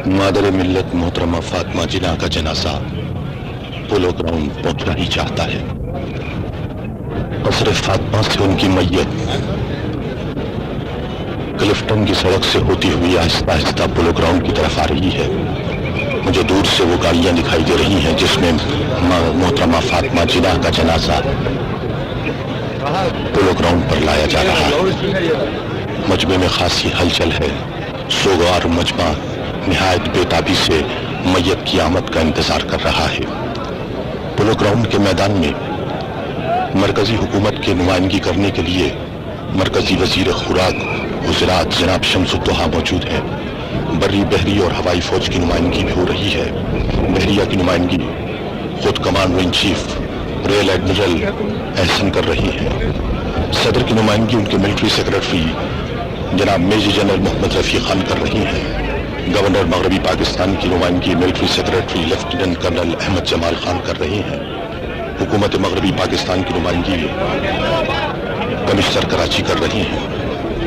मादर मिल्लत मोहतरमा फातिमा जिना का जनाजा पोलो ग्राउंड पहुंचना ही चाहता है। कसर फातिमा से उनकी मैयत क्लिफ्टन की सड़क से होती हुई आहिस्ता आहिस्ता पोलो ग्राउंड की तरफ आ रही है। मुझे दूर से वो गाड़ियां दिखाई दे रही हैं जिसमें मोहतरमा फातिमा जिना का जनाजा पोलो ग्राउंड पर लाया जा रहा है। मजमे में खासी हलचल है। सोगवार मजमा निहायत बेताबी से मैयत की आमद का इंतजार कर रहा है। पोलो ग्राउंड के मैदान में मरकजी हुकूमत की नुमाइंदगी करने के लिए मरकजी वजीर खुराक गुजरात जनाब शमसुद्दोहा मौजूद हैं। बर्री बहरी और हवाई फौज की नुमाइंदगी भी हो रही है। बहरिया की नुमाइंदगी खुद commander in chief rear admiral Ehsan कर रही है। सदर की नुमाइंदगी उनके मिलिट्री सेक्रेटरी जनाब मेजर जनरल मोहम्मद रफी खान कर रही हैं। गवर्नर मगरबी पाकिस्तान की नुमाइंदगी military secretary lieutenant colonel Ahmad Jamal Khan कर रही हैं। हुकूमत मगरबी पाकिस्तान की नुमाइंदगी कमिश्नर कराची कर रही हैं।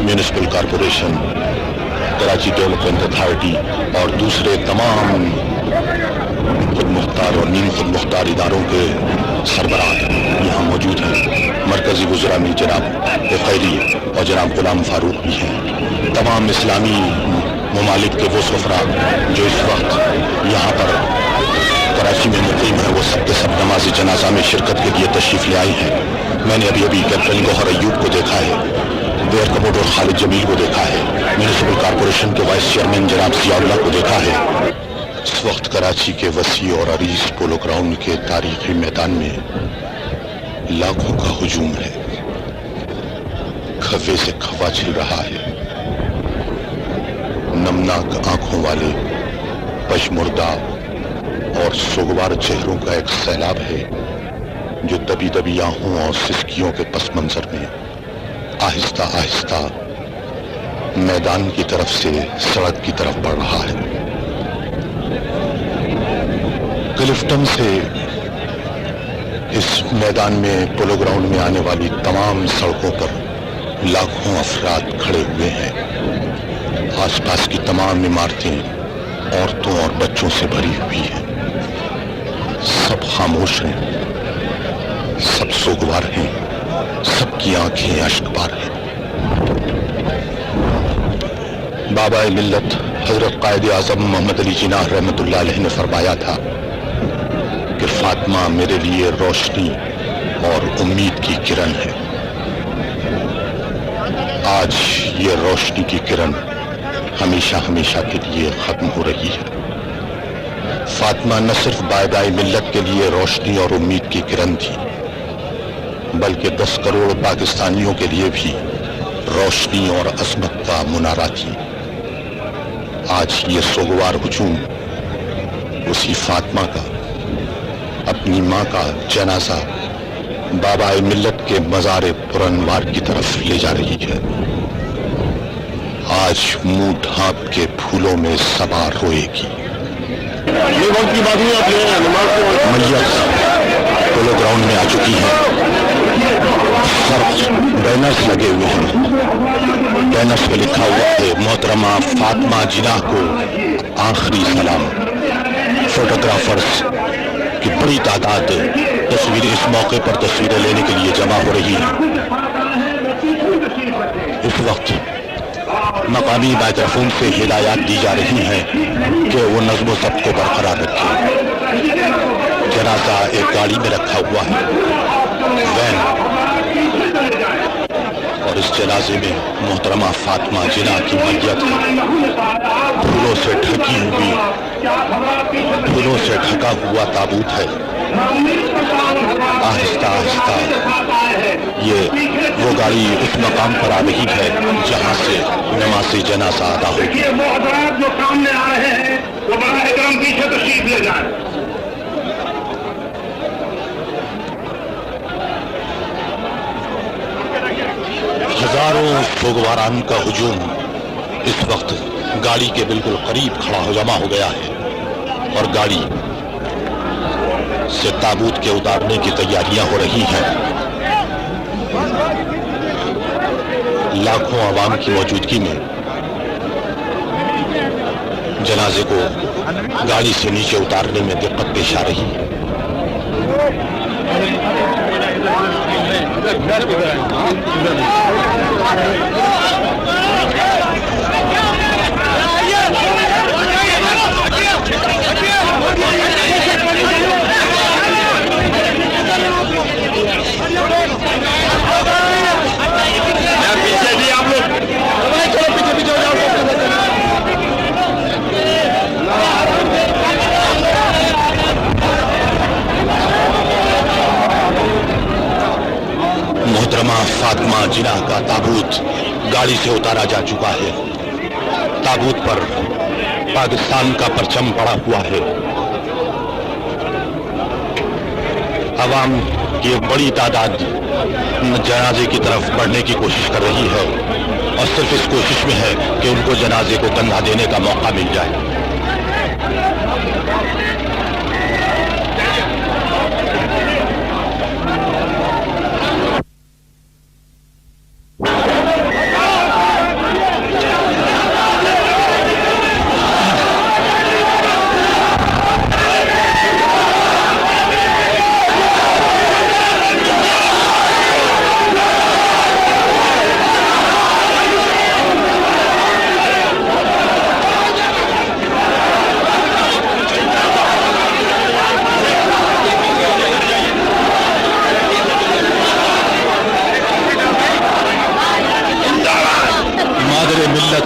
Municipal corporation, Karachi development authority और दूसरे तमाम खुद मुख्तार और नीम खुद मुख्तार इदारों के सरबराह यहाँ मौजूद हैं। मरकजी वज़रा में जनाब खैरी और जनाब गुलाम फारूक भी हैं। तमाम इस्लामी ममालिक के वो सफरा जो इस वक्त यहाँ पर कराची में मुक़ीम है, वो सब के सब नमाज जनाजा में शिरकत के लिए तशरीफ़ ले आई हैं। मैंने अभी कैप्टन गौहर अयूब को देखा है, वेयर कमोडोर खालिद जमील को देखा है, म्यूनिसिपल कॉरपोरेशन के वाइस चेयरमैन जनाब ज़ियाउल्लाह को देखा है। इस वक्त कराची के वसी और अरीज पोलो ग्राउंड के तारीखी मैदान में लाखों का हुजूम है। खफे से खफा छिल रहा है। नमनाक आंखों वाले पशमुर्दा और सोगवार चेहरों का एक सैलाब है जो दबी दबी आहों और सिसकियों के पस मंजर में आहिस्ता आहिस्ता मैदान की तरफ से सड़क की तरफ बढ़ रहा है। क्लिफ्टन से इस मैदान में पोलो ग्राउंड में आने वाली तमाम सड़कों पर लाखों अफराद खड़े हुए हैं। आसपास की तमाम इमारतें औरतों और बच्चों से भरी हुई हैं। सब खामोश हैं, सब सोगवार हैं, सबकी आंखें अश्कबार हैं। बाबा मिल्लत हजरत कायद आज़म मोहम्मद अली जिन्नाह रहमतुल्लाह अलैह ने फरमाया था कि फातिमा मेरे लिए रोशनी और उम्मीद की किरण है। आज ये रोशनी की किरण हमेशा हमेशा के लिए खत्म हो रही है। फातिमा न सिर्फ बायदाए मिल्लत के लिए रोशनी और उम्मीद की किरण थी, बल्कि 10 करोड़ पाकिस्तानियों के लिए भी रोशनी और अजमत का मुनारा थी। आज ये सोगवार हुजूम उसी फातिमा का, अपनी माँ का जनाजा बाबा मिल्लत के मज़ार पुरअनवार की तरफ ले जा रही है। आज मुंह ढांप के फूलों में सबा रोएगी। मैयत पोलो ग्राउंड में आ चुकी है। सब बैनर्स लगे हुए हैं। बैनर्स पे लिखा हुआ है मोहतरमा फातिमा जिना को आखिरी सलाम। फोटोग्राफर्स की बड़ी तादाद तस्वीरें इस मौके पर तस्वीरें लेने के लिए जमा हो रही हैं। इस वक्त मकामी माइक्रोफोन से हिदायत दी जा रही हैं कि वो नज़्म व ज़ब्त को बरकरार रखें। जनाजा एक गाड़ी में रखा हुआ है, वैन, और इस जनाजे में मोहतरमा फातिमा जिना की मैयत है। फूलों से ढकी हुई, फूलों से ढका हुआ ताबूत है। आहिस्ता आहिस्ता ये वो गाड़ी उस मकाम पर आ रही है जहां से नमाज़ जनाजा अदा होगी। जो सामने आ रहे हैं वो बड़ा इकराम पीछे तशरीफ ले जाए। हजारों सोगवारान का हुजूम इस वक्त गाड़ी के बिल्कुल करीब जमा हो गया है और गाड़ी से ताबूत के उतारने की तैयारियां हो रही हैं। लाखों आवाम की मौजूदगी में जनाजे को गाड़ी से नीचे उतारने में दिक्कत पेश आ रही है। पीछे भी आप लोग चलो पीछे पीछे हो जाओ। मोहतरमा फातिमा जिना का ताबूत गाड़ी से उतारा जा चुका है। ताबूत पर पाकिस्तान का परचम पड़ा हुआ है। अवाम की एक बड़ी तादाद जनाजे की तरफ बढ़ने की कोशिश कर रही है और सिर्फ इस कोशिश में है कि उनको जनाजे को कंधा देने का मौका मिल जाए।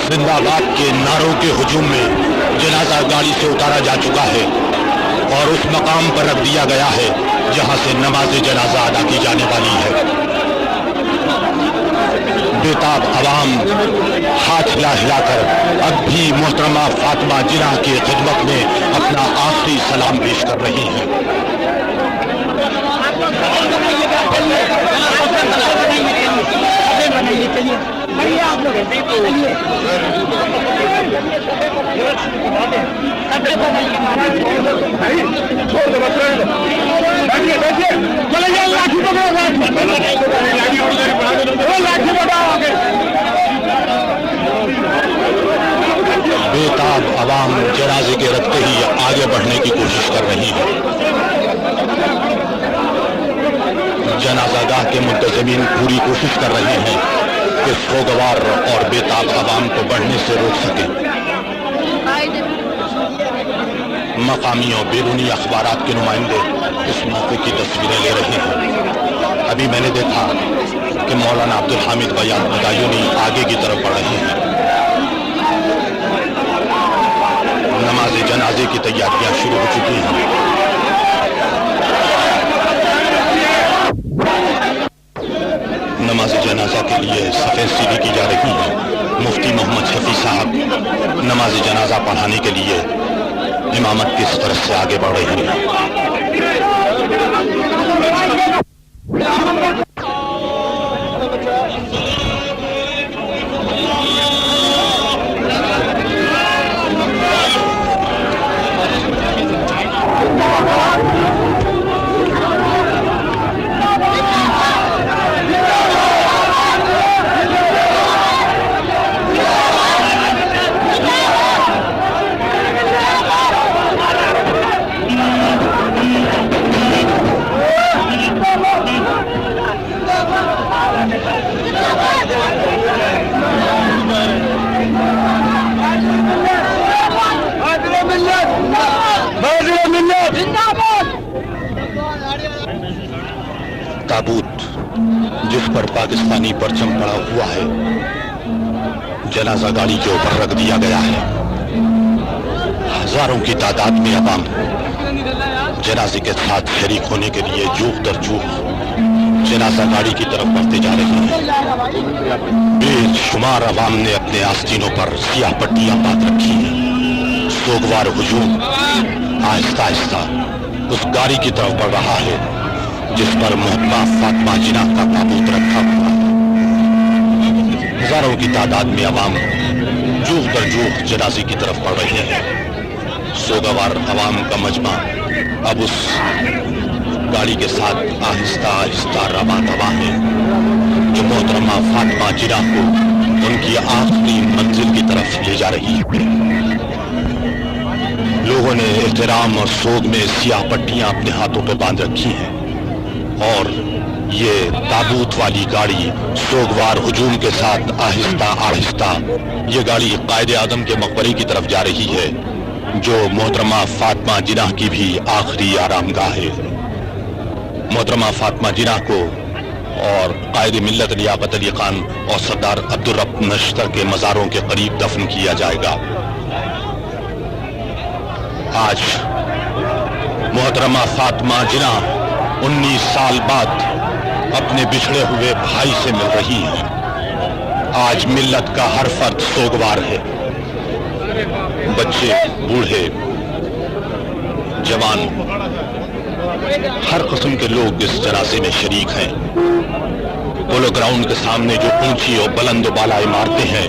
जिंदाबाद के नारों के हुजूम में जनाजा गाड़ी से उतारा जा चुका है और उस मकाम पर रख दिया गया है जहां से नमाज जनाजा अदा की जाने वाली है। बेताब अवाम हाथ हिला हिलाकर अब भी मोहतरमा फातिमा जिना की खिदमत में अपना आखिरी सलाम पेश कर रही हैं। बेताब अवाम जनाजे के रखते ही आगे बढ़ने की कोशिश कर रही है। जनाजागाह के मुंतज़मीन पूरी कोशिश कर रहे हैं कि सोगवार और बेताब अवाम को बढ़ने से रोक सके। मकामी और बैरूनी अखबारात के नुमाइंदे इस मौके की तस्वीरें ले रहे हैं। अभी मैंने देखा कि मौलाना अब्दुल हामिद बयानी आगे की तरफ बढ़ रहे हैं। नमाज जनाजे की तैयारियां शुरू हो चुकी हैं। नमाज जनाजा के लिए सफेद सीढ़ी की जा रही है। मुफ्ती मोहम्मद शफी साहब नमाज जनाजा पढ़ाने के लिए इमामत की इस तरफ से आगे बढ़ रहे हैं। ताबूत जिस पर पाकिस्तानी परचम पड़ा हुआ है जनाजा गाड़ी के ऊपर रख दिया गया है। हजारों की तादाद में अवाम जनाजे के साथ शरीक होने के लिए जूख दर जूख जनाजा गाड़ी की तरफ बढ़ते जा रहे हैं। बेशुमार अवाम ने अपने आस्तीनों पर सियाह पट्टियां बांध रखी हैं। सोगवार हुजूम आहिस्ता आहिस्ता उस गाड़ी की तरफ बढ़ रहा है जिस पर मोहतरमा फातिमा जिना का ताबूत रखा हुआ है। हजारों की तादाद में अवाम जूख दर जूख जनाजे की तरफ बढ़ रहे हैं। सोगवार अवाम का मजमा अब उस गाड़ी के साथ आहिस्ता आहिस्ता रवा दवा है जो मोहतरमा फातिमा जिना को उनकी आखिरी मंजिल की तरफ ले जा रही है। احترام اور سوگ میں سیاہ پٹیاں اپنے ہاتھوں پہ باندھ رکھی ہیں، اور یہ تابوت والی گاڑی سوگوار ہجوم کے ساتھ آہستہ آہستہ یہ گاڑی قائد اعظم کے مقبرے کی طرف جا رہی ہے، جو محترمہ فاطمہ جناح کی بھی آخری آرام گاہ ہے۔ محترمہ فاطمہ جناح کو اور قائد ملت لیاقت علی خان اور سردار عبدالرب نشتر کے مزاروں کے قریب دفن کیا جائے گا۔ آج محترمہ فاطمہ جناح 19 سال بعد اپنے بچھڑے ہوئے بھائی سے مل رہی ہیں۔ آج ملت کا ہر فرد سوگوار ہے، بچے، بوڑھے، جوان، ہر قسم کے لوگ اس جنازے میں شریک ہیں۔ پولو گراؤنڈ کے سامنے جو اونچی اور بلند و بالا عمارتیں ہیں،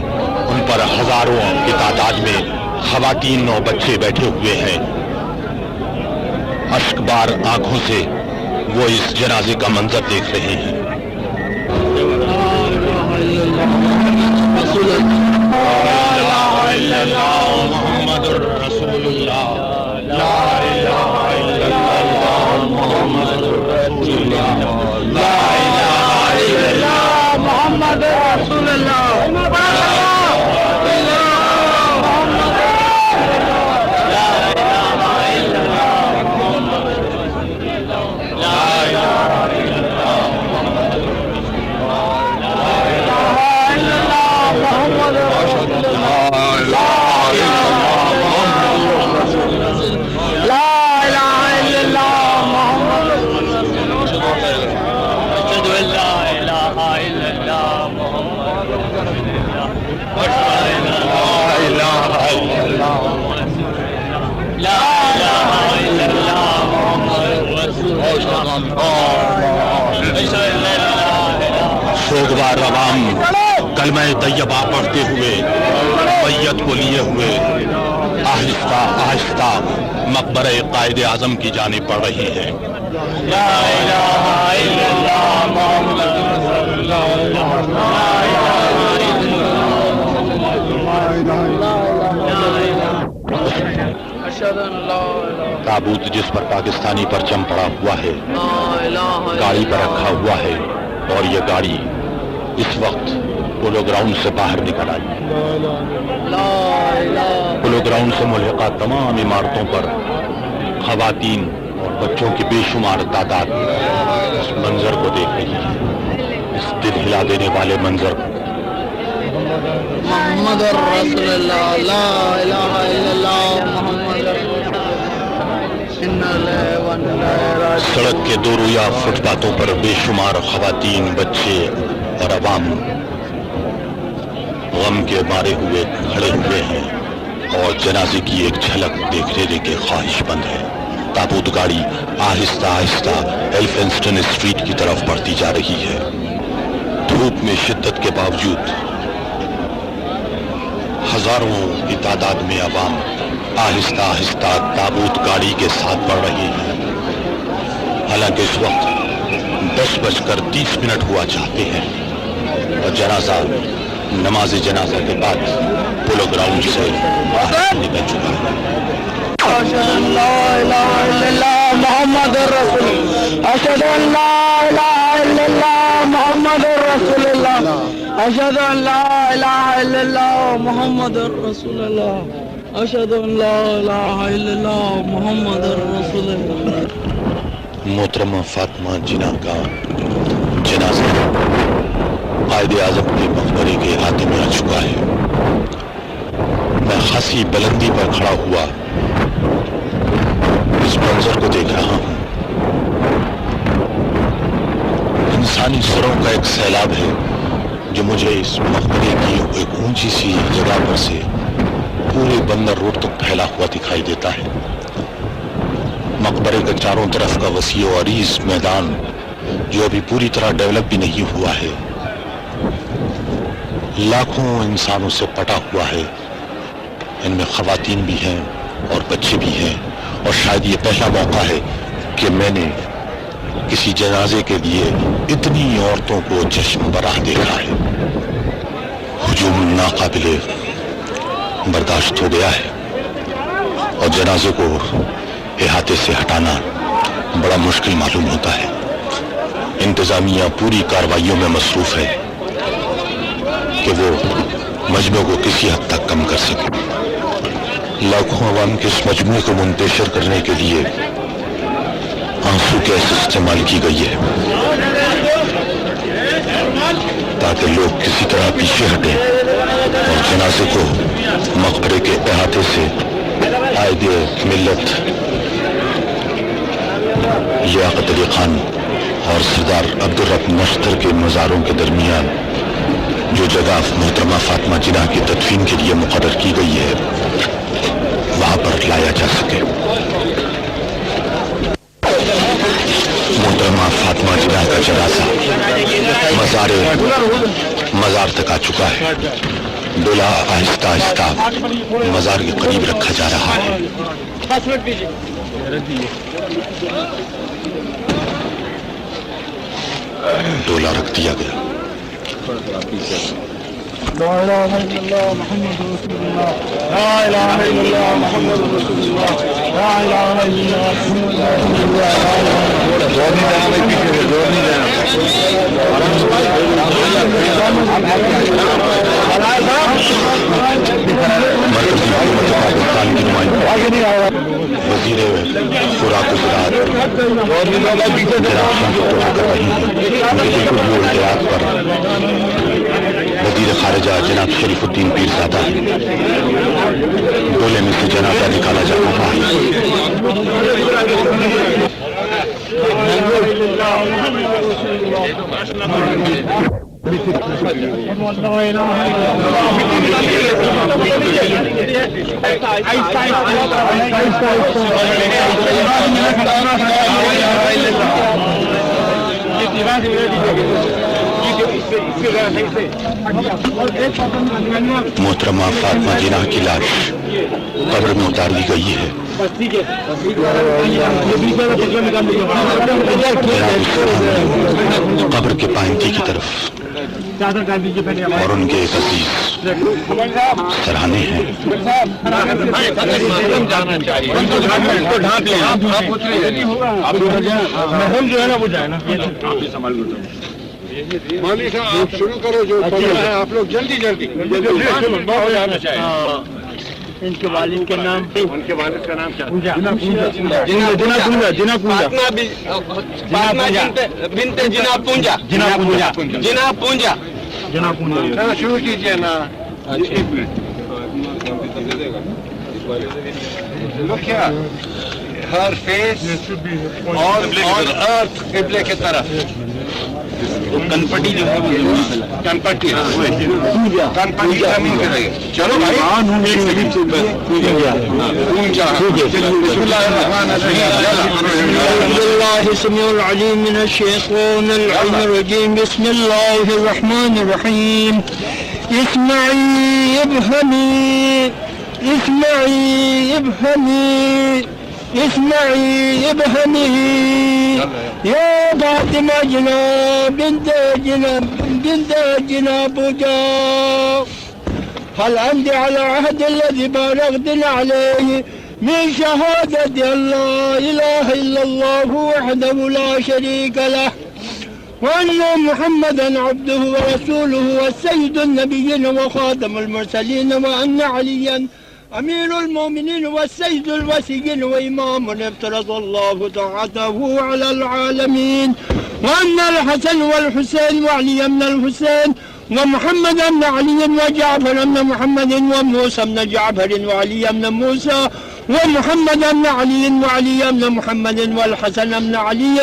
ان پر ہزاروں کی تعداد میں خواتین اور بچے بیٹھے ہوئے ہیں۔ اشک بار آنکھوں سے وہ اس جنازے کا منظر دیکھ رہے ہیں۔ محمد رسول اللہ، لا الہ الا اللہ محمد رسول اللہ، لا الہ الا اللہ محمد رسول اللہ۔ سوگوار عوام کلمہ طیبہ پڑھتے ہوئے، بیعت کو لیے ہوئے آہستہ آہستہ مقبرہ قائد اعظم کی جانب بڑھ رہی ہے۔ لا الہ الا اللہ محمد رسول اللہ۔ تابوت جس پر پاکستانی پرچم پڑا ہوا ہے گاڑی پر رکھا ہوا ہے، اور یہ گاڑی اس وقت پولو گراؤنڈ سے باہر نکل آئی۔ پولو گراؤنڈ سے ملحقہ تمام عمارتوں پر خواتین اور بچوں کی بے شمار تعداد اس منظر کو دیکھ رہی ہے، اس دل ہلا دینے والے منظر کو۔ محمد رسول اللہ، لا الہ الا اللہ محمد رسول اللہ۔ سڑک کے دو رویہ فٹ پاتھوں پر بے شمار خواتین، بچے اور عوام غم کے مارے ہوئے کھڑے ہوئے ہیں اور جنازے کی ایک جھلک دیکھ لینے کے خواہش مند ہے۔ تابوت گاڑی آہستہ آہستہ ایلفنسٹن اسٹریٹ کی طرف بڑھتی جا رہی ہے۔ دھوپ میں شدت کے باوجود ہزاروں کی تعداد میں عوام آہستہ آہستہ تابوت گاڑی کے ساتھ بڑھ رہی ہے۔ حالانکہ اس وقت 10:30 ہوا چاہتے ہیں اور جنازہ نماز جنازہ کے بعد پولو گراؤنڈ سے باہر نکل چکا ہے۔ اشہد ان لا الہ الا اللہ محمد رسول اللہ، اشہد ان لا الہ الا اللہ محمد رسول اللہ، اشہد ان لا الہ الا اللہ محمد رسول اللہ، اشہد ان لا الہ الا اللہ محمد رسول اللہ۔ محترمہ فاطمہ جناح کا جنازہ قائد اعظم کے مقبرے کے احاطے میں آ چکا ہے۔ میں خاصی بلندی پر کھڑا ہوا اس منظر کو دیکھ رہا ہوں۔ انسانی سروں کا ایک سیلاب ہے جو مجھے اس مقبرے کی ایک اونچی سی جگہ پر سے پورے بندر روڈ تک پھیلا ہوا دکھائی دیتا ہے۔ مقبرے کے چاروں طرف کا وسیع و عریض میدان جو ابھی پوری طرح ڈیولپ بھی نہیں ہوا ہے، لاکھوں انسانوں سے پٹا ہوا ہے۔ ان میں خواتین بھی ہیں اور بچے بھی ہیں، اور شاید یہ پہلا موقع ہے کہ میں نے کسی جنازے کے لیے اتنی عورتوں کو چشم براہ دیکھا ہے۔ ہجوم ناقابل برداشت ہو گیا ہے اور जनाजे को इहाते से हटाना बड़ा मुश्किल मालूम होता है। इंतजामिया पूरी कार्रवाइयों में मसरूफ है कि वो मजमे को किसी हद तक कम कर सके। लाखों अवाम के इस मजमे को मुंतशिर करने के लिए आंसू गैस इस्तेमाल की गई है ताकि लोग किसी तरह पीछे हटें और जनाजे को मकबरे के अहाते से आयदे मिल्लत लियाकत अली खान और सरदार अब्दुल रब नश्तर के मज़ारों के दरमियान जो जगह मोहतरमा फातिमा जिन्ना की तदफीन के लिए मुकर्रर की गई है वहां पर लाया जा सके। मोहतरमा फातिमा जिन्ना का जनाजा मज़ार तक आ चुका है। डोला आहिस्ता आहिस्ता मज़ार के करीब रखा जा रहा है। डोला रख दिया गया। لا إله إلا الله محمد رسول الله لا إله إلا الله محمد رسول الله لا إله إلا الله محمد مرکزی حکومت پاکستان کی نمائندہ وزیر خوراک و زراعت جناب شمس کر رہی ہیں بالکل احتیاط پر وزیر خارجہ جناب شریف الدین پیرزادہ ڈولے میں سے جنازہ نکالا جا رہا محترمہ فاطمہ جناح کی لاش قبر میں اتار دی گئی ہے۔ قبر کے پائنتی کی طرف اور ان کے ایک عزیز سرہانے ہیں۔ مولوی صاحب آپ شروع کرو جو پڑھنا ہے آپ لوگ جلدی جلدی ہو جانا چاہیے۔ ان کے والد کے نام ان کے والد کا نام کیا؟ شروع کیجیے نا۔ ہر فیس اور ارتھ قبلے کی طرف کنپٹی جو ہے کنپٹی کنپٹی زمین پہ رہے۔ چلو بھائی السميع العليم من الشيطان اللعين الرجيم بسم الله الرحمن الرحيم اسمعي ابهمي اسمعي ابهمي اسمعي ابهمي يا فاطمة جناب بنت جناب جا هل أنت على عهد الذي باركتنا عليه من شهادة أن لا إله إلا الله وحده لا شريك له وأن محمدا عبده ورسوله والسيد النبيين وخاتم المرسلين وأن عليا أمير المؤمنين والسيد الوسيين وإمام افترض الله طاعته على العالمين وأن الحسن والحسين وعلي بن الحسين ومحمد بن علي وجعفر بن محمد وموسى بن جعفر وعلي بن موسى ومحمد بن علي وعلي بن محمد والحسن بن علي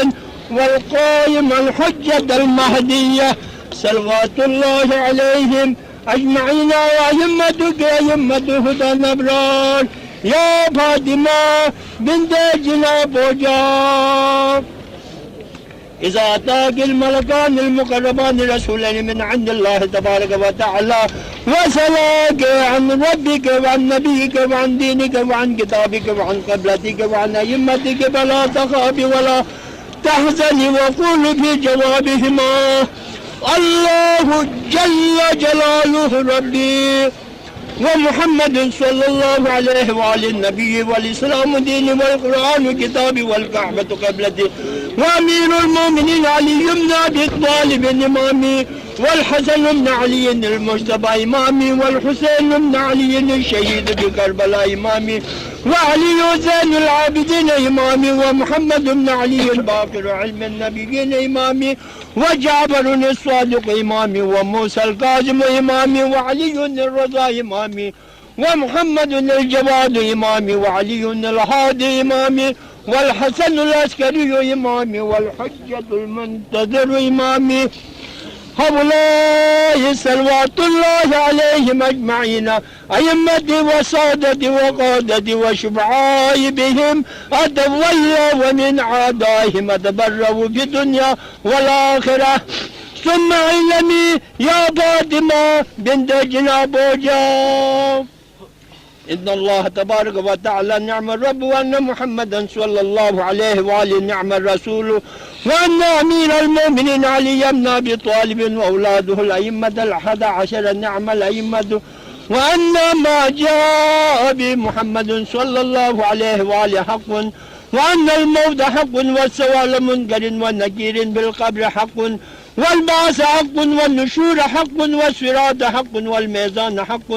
والقائم الحجة المهدية صلوات الله عليهم أجمعين وأئمتك أئمة هدى الأبرار يا فاطمة بنت جناب وجاب إذا أتاك الملكان المقربان رسولين من عند الله تبارك وتعالى وسلاك عن ربك وعن نبيك وعن دينك وعن كتابك وعن قبلتك وعن أئمتك فلا تخافي ولا تحزني وقول في جوابهما الله جل جلاله ربي ومحمد صلى الله عليه وعلى النبي والإسلام دين والقرآن كتاب والكعبة قبلته وأمير المؤمنين علي بن أبي طالب إمامي والحسن بن علي المجتبى إمامي والحسين بن علي الشهيد بكربلاء إمامي وعلي زين العابدين إمامي ومحمد بن علي الباقر علم النبيين إمامي وجعفر الصادق إمامي وموسى الكاظم إمامي وعلي الرضا إمامي ومحمد الجواد إمامي وعلي الهادي إمامي والحسن العسكري إمامي والحجة المنتظر إمامي هؤلاء صلوات الله عليهم أجمعين أئمتي وسادتي وقادتي وشفعائي بهم أتولى ومن عادائهم أتبرأ في الدنيا والآخرة ثم علمي يا فاطمة بنت جنابوجا إن الله تبارك وتعالى نعم الرب وأن محمدا صلى الله عليه وآله نعم الرسول وأن أمير المؤمنين علي بن أبي طالب وأولاده الأئمة 11 نعم الأئمة وأن ما جاء بمحمد صلى الله عليه وآله حق وأن الموت حق والسؤال منكر ونكير بالقبر حق والبعث حق والنشور حق والصراط حق والميزان حق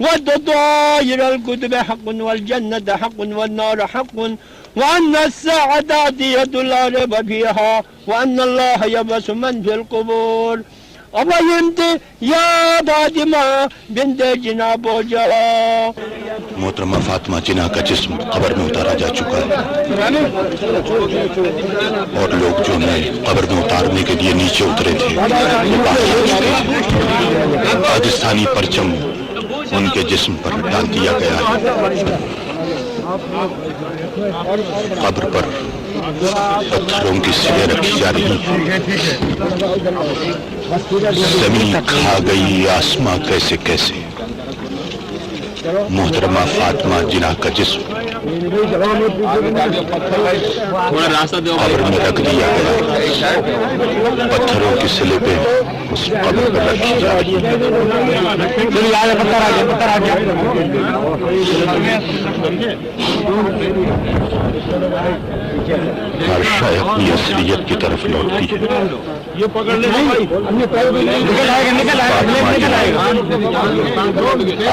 والتطاير الكتب حق والجنة حق والنار حق وأن الساعة آتية لا ريب فيها وأن الله يبعث من في القبور أفهمت يا فاطمة بنت جنابوجا محترمہ فاطمہ جناح کا جسم قبر میں اتارا جا چکا ہے اور لوگ جو میں قبر میں اتارنے کے لیے نیچے اترے تھے وہ باہر آ چکے ہیں۔ پاکستانی پرچم ان کے جسم پر ڈال دیا گیا ہے۔ قبر پر پتھروں کی سلیں رکھی جا رہی ہیں۔ زمین کھا گئی آسماں کیسے کیسے۔ محترمہ فاطمہ جناح کا جسم قبر میں رکھ دیا گیا، پتھروں کی سلے پہ اس قبر پر رکھی جا رہی ہے۔ ہر شے اپنی اصلیت کی طرف لوٹتی ہے۔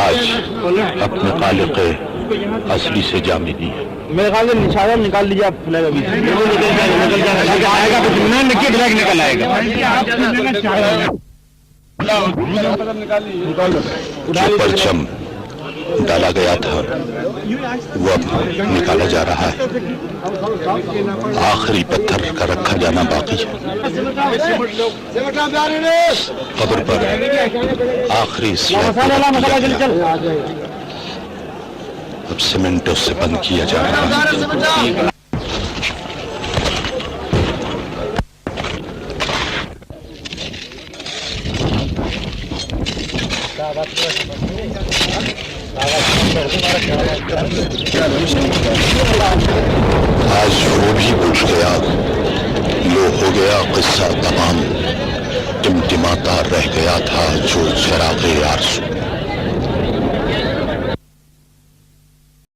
آج اپنے خالق اصلی سے جا ملی ہے۔ میرے خیال سے نشانہ نکال لیجیے آپ فلیگ ابھی آئے گا کچھ نہیں فلیگ نکل آئے گا۔ جو پرچم ڈالا گیا تھا وہ اب نکالا جا رہا ہے۔ آخری پتھر کا رکھا جانا باقی ہے۔ قبر پر آخری اب سیمنٹوں سے بند کیا جا رہا ہے۔ آج وہ بھی بوجھ گیا، لو ہو گیا قصہ تمام، ٹمٹماتا رہ گیا تھا جو چراغ آرزو۔